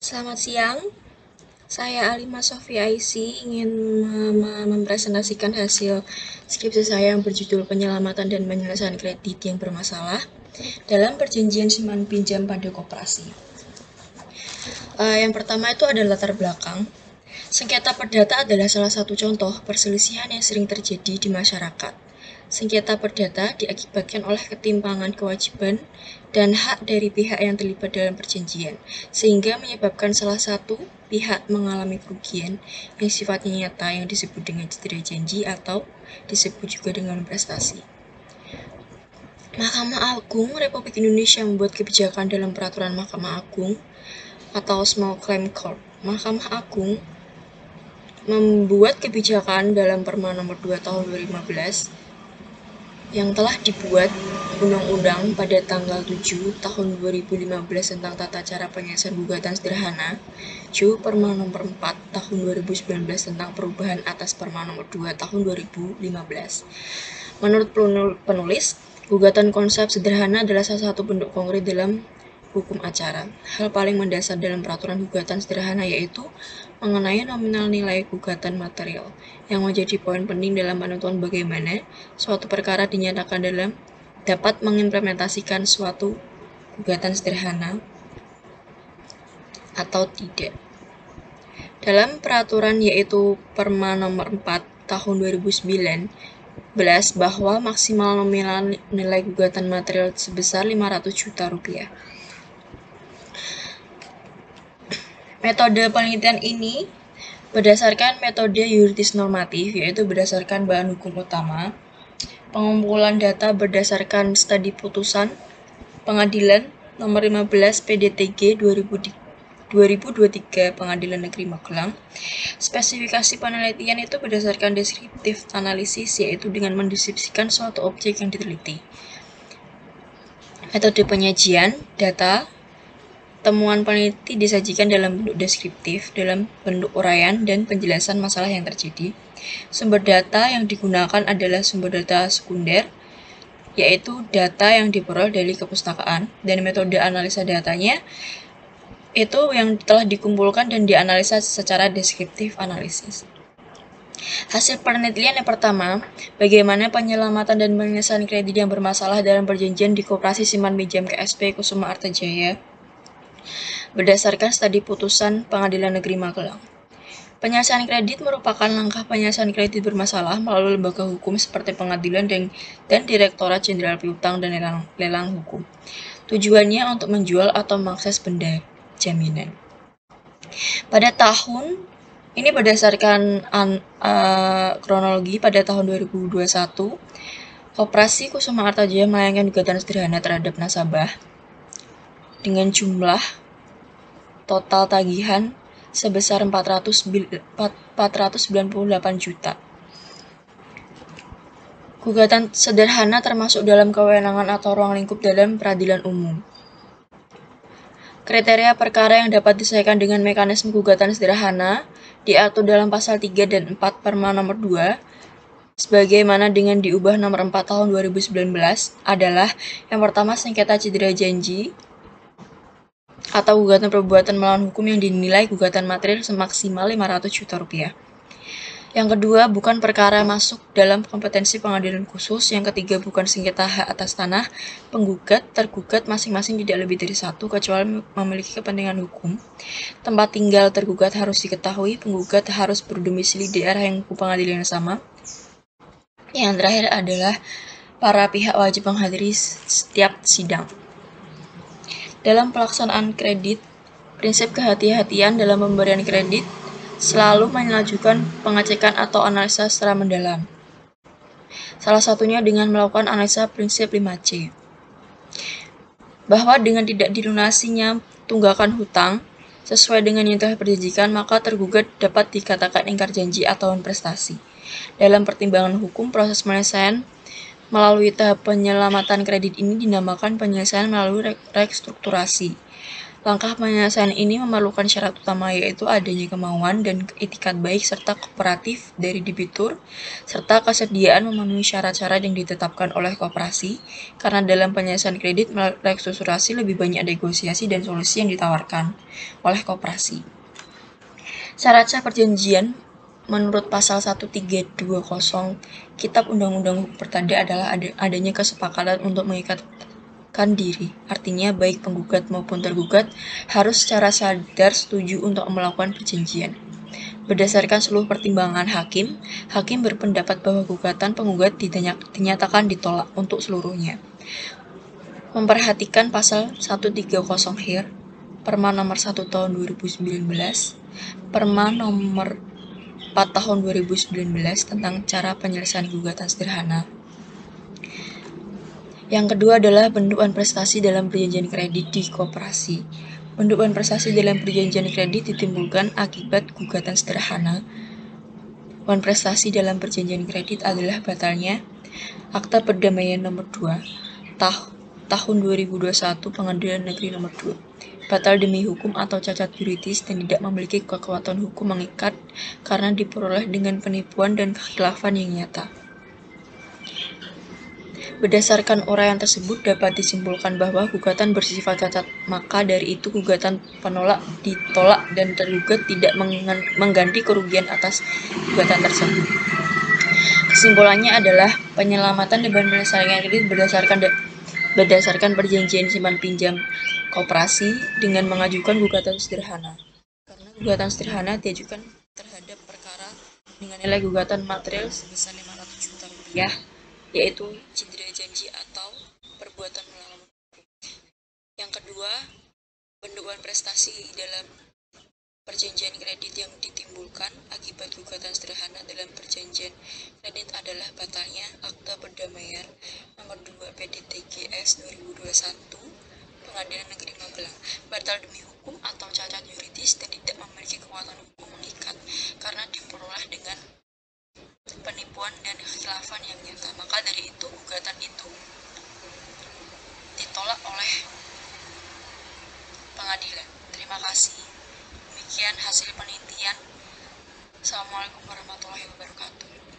Selamat siang, saya Alima Sofia Aisy ingin mempresentasikan hasil skripsi saya yang berjudul Penyelamatan dan Penyelesaian Kredit yang Bermasalah dalam Perjanjian Simpan Pinjam pada Koperasi. Yang pertama itu adalah latar belakang. Sengketa perdata adalah salah satu contoh perselisihan yang sering terjadi di masyarakat. Sengketa perdata diakibatkan oleh ketimpangan kewajiban dan hak dari pihak yang terlibat dalam perjanjian, sehingga menyebabkan salah satu pihak mengalami kerugian yang sifatnya nyata yang disebut dengan cedera janji atau disebut juga dengan prestasi. Mahkamah Agung Republik Indonesia membuat kebijakan dalam Peraturan Mahkamah Agung atau Small Claim Court. Mahkamah Agung membuat kebijakan dalam Perma nomor 2 tahun 2015 yang telah dibuat undang-undang pada tanggal 7 tahun 2015 tentang tata cara penyelesaian gugatan sederhana, Perma nomor 4 tahun 2019 tentang perubahan atas Perma nomor 2 tahun 2015. Menurut penulis, gugatan konsep sederhana adalah salah satu bentuk konkret dalam hukum acara. Hal paling mendasar dalam peraturan gugatan sederhana yaitu mengenai nominal nilai gugatan material, yang menjadi poin penting dalam penentuan bagaimana suatu perkara dinyatakan dapat mengimplementasikan suatu gugatan sederhana atau tidak. Dalam peraturan yaitu Perma nomor 4 tahun 2009 bahwa maksimal nominal nilai gugatan material sebesar 500 juta rupiah. Metode penelitian ini berdasarkan metode yuridis normatif, yaitu berdasarkan bahan hukum utama, pengumpulan data berdasarkan studi putusan Pengadilan nomor 15 PDTG 2023 Pengadilan Negeri Magelang. Spesifikasi penelitian itu berdasarkan deskriptif analisis, yaitu dengan mendeskripsikan suatu objek yang diteliti. Metode penyajian data, temuan peneliti disajikan dalam bentuk deskriptif, dalam bentuk uraian dan penjelasan masalah yang terjadi. Sumber data yang digunakan adalah sumber data sekunder, yaitu data yang diperoleh dari kepustakaan, dan metode analisa datanya itu yang telah dikumpulkan dan dianalisa secara deskriptif analisis. Hasil penelitian yang pertama, bagaimana penyelamatan dan penyelesaian kredit yang bermasalah dalam perjanjian di Koperasi Simpan Pinjam KSP Kusuma Artajaya berdasarkan studi putusan Pengadilan Negeri Magelang. Penyelesaian kredit merupakan langkah penyelesaian kredit bermasalah melalui lembaga hukum seperti pengadilan dan Direktorat Jenderal Piutang dan lelang hukum. Tujuannya untuk menjual atau mengakses benda jaminan. Pada tahun ini berdasarkan kronologi, pada tahun 2021, Koperasi Kusuma Artajaya melayangkan gugatan sederhana terhadap nasabah dengan jumlah total tagihan sebesar 498 juta. Gugatan sederhana termasuk dalam kewenangan atau ruang lingkup dalam peradilan umum. Kriteria perkara yang dapat diselesaikan dengan mekanisme gugatan sederhana diatur dalam pasal 3 dan 4 Perma nomor 2 sebagaimana dengan diubah nomor 4 tahun 2019 adalah: yang pertama, sengketa cedera janji atau gugatan perbuatan melawan hukum yang dinilai gugatan material semaksimal 500 juta rupiah. Yang kedua, bukan perkara masuk dalam kompetensi pengadilan khusus. Yang ketiga, bukan sengketa hak atas tanah. Penggugat, tergugat masing-masing tidak lebih dari satu kecuali memiliki kepentingan hukum. Tempat tinggal tergugat harus diketahui. Penggugat harus berdomisili di daerah yang pengadilan yang sama. Yang terakhir adalah para pihak wajib menghadiri setiap sidang. Dalam pelaksanaan kredit, prinsip kehati-hatian dalam pemberian kredit selalu mengajukan pengecekan atau analisa secara mendalam. Salah satunya dengan melakukan analisa prinsip 5C. Bahwa dengan tidak dilunasinya tunggakan hutang sesuai dengan yang telah diperjanjikan, maka tergugat dapat dikatakan ingkar janji atau prestasi. Dalam pertimbangan hukum, proses penyelesaian melalui tahap penyelamatan kredit ini dinamakan penyelesaian melalui restrukturasi. Langkah penyelesaian ini memerlukan syarat utama, yaitu adanya kemauan dan itikat baik serta kooperatif dari debitur, serta kesediaan memenuhi syarat-syarat yang ditetapkan oleh koperasi, karena dalam penyelesaian kredit melalui restrukturisasi lebih banyak negosiasi dan solusi yang ditawarkan oleh koperasi. Syarat sah perjanjian menurut pasal 1320 Kitab Undang-Undang Hukum Pertanda adalah adanya kesepakatan untuk mengikatkan diri. Artinya baik penggugat maupun tergugat harus secara sadar setuju untuk melakukan perjanjian. Berdasarkan seluruh pertimbangan hakim berpendapat bahwa gugatan penggugat dinyatakan ditolak untuk seluruhnya. Memperhatikan pasal 130 Perma nomor 1 tahun 2019, Perma nomor 4 tahun 2019 tentang cara penyelesaian gugatan sederhana. Yang kedua adalah bentukan prestasi dalam perjanjian kredit di koperasi. Bentukan prestasi dalam perjanjian kredit ditimbulkan akibat gugatan sederhana. Bentukan prestasi dalam perjanjian kredit adalah batalnya Akta Perdamaian nomor 2 tahun 2021 Pengadilan Negeri nomor 2. Batal demi hukum atau cacat yuridis dan tidak memiliki kekuatan hukum mengikat karena diperoleh dengan penipuan dan kekhilafan yang nyata. Berdasarkan uraian tersebut dapat disimpulkan bahwa gugatan bersifat cacat, maka dari itu gugatan penolak ditolak dan tergugat tidak mengganti kerugian atas gugatan tersebut. Kesimpulannya adalah penyelamatan dan penyelesaian kredit berdasarkan perjanjian simpan pinjam koperasi dengan mengajukan gugatan sederhana. Karena gugatan sederhana diajukan terhadap perkara dengan nilai gugatan material sebesar 500 juta rupiah, yaitu cedera janji atau perbuatan melawan hukum. Yang kedua, bentukan prestasi dalam perjanjian kredit yang ditimbulkan akibat gugatan sederhana dalam perjanjian kredit adalah batalnya Akta Perdamaian nomor 2 PDTGS 2021 Pengadilan Negeri Magelang, batal demi hukum atau cacat yuridis dan tidak memiliki kekuatan hukum mengikat karena diperoleh dengan penipuan dan kekhilafan yang nyata. Maka dari itu gugatan itu ditolak oleh pengadilan. Terima kasih. Demikian hasil penelitian. Assalamualaikum warahmatullahi wabarakatuh.